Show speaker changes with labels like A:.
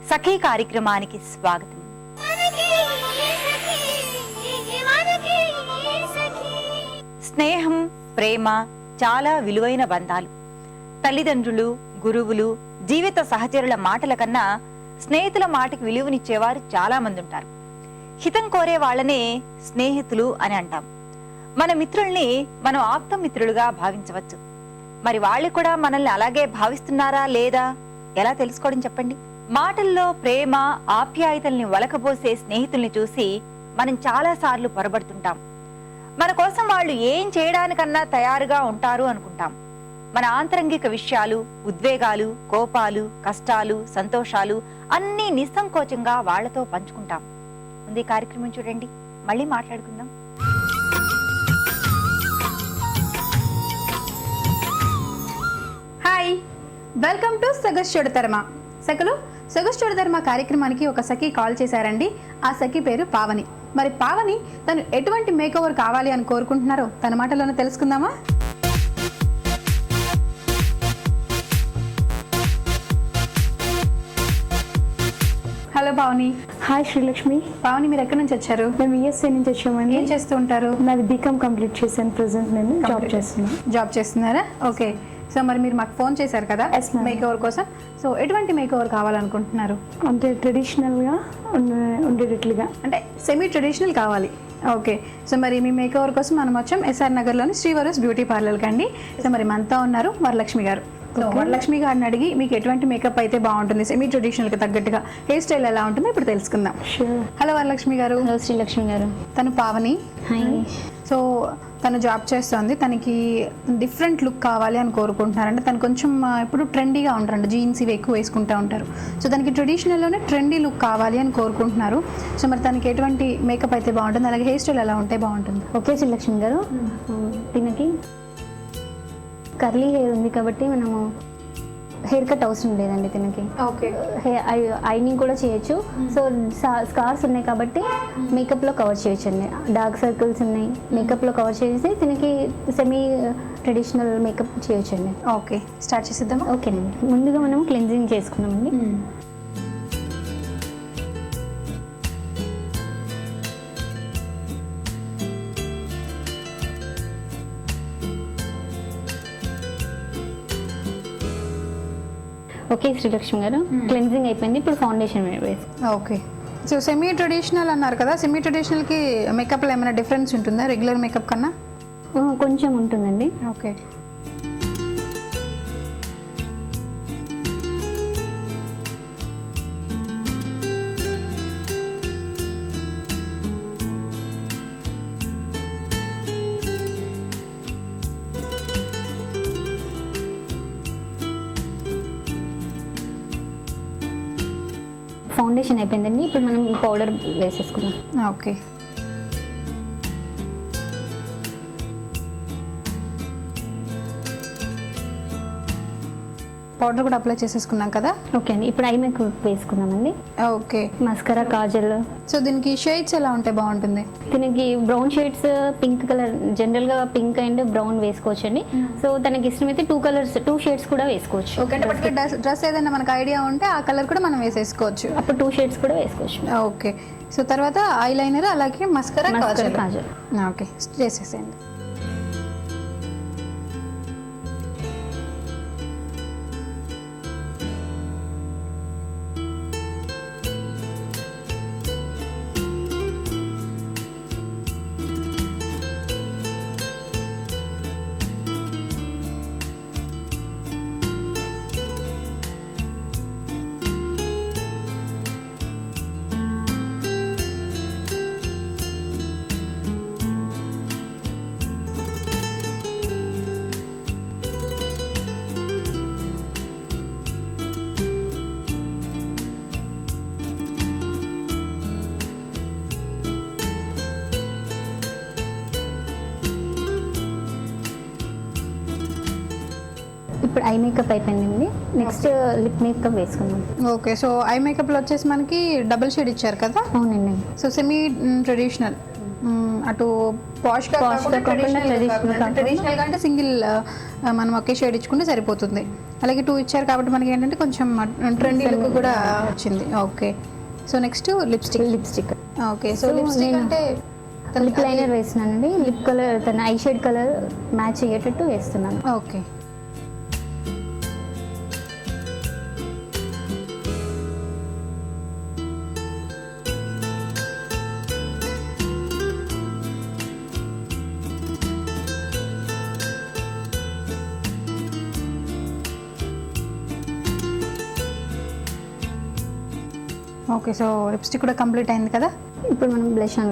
A: సఖీ కార్యక్రమానికి స్వాగతం. స్నేహం, ప్రేమ చాలా విలువైన బంధాలు. తల్లిదండ్రులు, గురువులు, జీవిత సహచరుల మాటల కన్నా స్నేహితుల మాటకి విలువనిచ్చేవారు చాలా మంది ఉంటారు. హితం కోరే వాళ్ళనే స్నేహితులు అని అంటాం. మన మిత్రుల్ని మనం ఆప్త మిత్రులుగా భావించవచ్చు. మరి వాళ్ళు కూడా మనల్ని అలాగే భావిస్తున్నారా లేదా ఎలా తెలుసుకోవడం చెప్పండి. మాటల్లో ప్రేమ, ఆప్యాయతల్ని వలకబోసే స్నేహితుల్ని చూసి మనం చాలా సార్లు పొరబడుతుంటాం. మన కోసం వాళ్ళు ఏం చేయడానికన్నా తయారుగా ఉంటారు అనుకుంటాం. మన ఆంతరంగిక విషయాలు, ఉద్వేగాలు, కోపాలు, కష్టాలు, సంతోషాలు అన్నీ నిస్సంకోచంగా వాళ్లతో పంచుకుంటాం. ముందు ఈ కార్యక్రమం చూడండి, మళ్ళీ మాట్లాడుకుందాం.
B: Hi, welcome to Sogaschudatarama. Sogaschudatarama కార్యక్రమానికి ఒక సఖి కాల్ చేశారండి. ఆ సఖి పేరు పావని. మరి పావని తను ఎటువంటి మేకోవర్ కావాలి అని కోరుకుంటున్నారో తన మాటలోనే తెలుసుకుందామా? హలో పావని.
C: హాయ్ శ్రీలక్ష్మి.
B: పావని, మీరు ఎక్కడి నుంచి వచ్చారు?
C: మేము ఈఎస్ఐ నుంచి వచ్చామండి.
B: ఏం చేస్తూ ఉంటారు?
C: నాది బీకామ్ కంప్లీట్ చేశాను. ప్రెసెంట్ నేను జాబ్ చేస్తున్నారా?
B: ఓకే. సో మరి మీరు మాకు ఫోన్ చేశారు కదా మేకోవర్ కోసం. సో ఎటువంటి మేకోవర్ కావాలనుకుంటున్నారు?
C: అంటే ట్రెడిషనల్గా ఉండేటట్లుగా,
B: అంటే సెమీ ట్రెడిషనల్ కావాలి. ఓకే. సో మరి మీ మేకోవర్ కోసం మనం వచ్చాం ఎస్ఆర్ నగర్లోని శ్రీవరస్ బ్యూటీ పార్లర్కి అండి. సో మరి మనతో ఉన్నారు వరలక్ష్మి గారు. సో వరలక్ష్మి గారిని అడిగి మీకు ఎటువంటి మేకప్ అయితే బాగుంటుంది, సెమీ ట్రెడిషనల్కి తగ్గట్టుగా హెయిర్ స్టైల్ ఎలా ఉంటుందో ఇప్పుడు తెలుసుకుందాం. హలో వరలక్ష్మి గారు.
C: హలో శ్రీలక్ష్మి గారు.
B: తను పావని.
C: హాయ్.
B: సో తను జాబ్ చేస్తుంది. తనకి డిఫరెంట్ లుక్ కావాలి అని కోరుకుంటున్నారంటే తను కొంచెం ఇప్పుడు ట్రెండీగా ఉంటారంట, జీన్స్ ఇవి ఎక్కువ వేసుకుంటూ ఉంటారు. సో తనకి ట్రెడిషనల్లోనే ట్రెండీ లుక్ కావాలి అని కోరుకుంటున్నారు. సో మరి తనకి ఎటువంటి మేకప్ అయితే బాగుంటుంది, అలాగే హెయిర్ స్టైల్ ఎలా ఉంటే బాగుంటుంది?
C: ఓకే శ్రీలక్ష్మి గారు, దీనికి కర్లీ హెయిర్ ఉంది కాబట్టి మనము హెయిర్ కట్ అవసరం లేదండి తినకి.
B: ఓకే.
C: ఐనింగ్ కూడా చేయొచ్చు. సో స్కార్స్ ఉన్నాయి కాబట్టి మేకప్లో కవర్ చేయొచ్చు అండి. డార్క్ సర్కిల్స్ ఉన్నాయి, మేకప్లో కవర్ చేసి తినకి సెమీ ట్రెడిషనల్ మేకప్ చేయొచ్చు అండి.
B: ఓకే, స్టార్ట్ చేసేద్దామా?
C: ఓకేనండి. ముందుగా మనం క్లెన్జింగ్ చేసుకున్నామండి. ఓకే శ్రీలక్ష్మి గారు, క్లెన్జింగ్ అయిపోయింది. ఇప్పుడు ఫౌండేషన్ వేసి.
B: ఓకే. సో సెమీ ట్రెడిషనల్ అన్నారు కదా, సెమీ ట్రెడిషనల్కి మేకప్లో ఏమైనా డిఫరెన్స్ ఉంటుందా రెగ్యులర్ మేకప్ కన్నా?
C: కొంచెం ఉంటుందండి.
B: ఓకే.
C: ఫౌండేషన్ అయిపోయిందండి. ఇప్పుడు మనం పౌడర్ వేసేసుకుందాం.
B: ఓకే. పౌడర్ కూడా అప్లై చేసేసుకున్నాం కదా.
C: ఓకే అండి. ఇప్పుడు ఐ మేకప్ వేసుకుందామండి.
B: ఓకే.
C: మస్కరా, కాజల్. సో
B: దీనికి షేడ్స్ ఎలా ఉంటే బాగుంటుంది?
C: దీనికి బ్రౌన్ షేడ్స్, పింక్ కలర్, జనరల్గా పింక్ అండ్ బ్రౌన్ వేసుకోవచ్చు అండి. సో తనకి ఇష్టమైతే 2 షేడ్స్ కూడా వేసుకోవచ్చు.
B: ఓకే. అంటే డ్రెస్ ఏదైనా మనకు ఐడియా ఉంటే ఆ కలర్ కూడా మనం వేసేసుకోవచ్చు.
C: అప్పుడు 2 షేడ్స్ కూడా వేసుకోవచ్చు.
B: ఓకే. సో తర్వాత ఐలైనర్, అలాగే మస్కరా, కాజల్. ఓకే, చేసేసేయండి.
C: ఇప్పుడు ఐ మేకప్ అయిపోయిందండి. నెక్స్ట్ లిప్ మేకప్ వేసుకుందాం.
B: ఓకే. సో ఐ మేకప్లో వచ్చేసి మనకి డబుల్ షేడ్ ఇచ్చారు కదా.
C: అవునండి.
B: సో సెమీ ట్రెడిషనల్, అటు పాష్గా ట్రెడిషనల్ అంటే సింగిల్ మనం ఒకే షేడ్ ఇచ్చుకుంటే సరిపోతుంది. అలాగే 2 ఇచ్చారు కాబట్టి మనకి ఏంటంటే కొంచెం ట్రెండీ లుక్ కూడా వచ్చింది. Okay, so next lipstick. Okay, so lipstick అంటే
C: లిప్ లైనర్ వేస్తున్నానండి. లిప్ కలర్ తన ఐ షేడ్ కలర్ మ్యాచ్ అయ్యేటట్టు వేస్తున్నాను.
B: ఓకే, ఓకే, సో లిప్స్టిక్ కూడా కంప్లీట్ అయింది కదా.
C: ఇప్పుడు మనం బ్లష్ ఆన్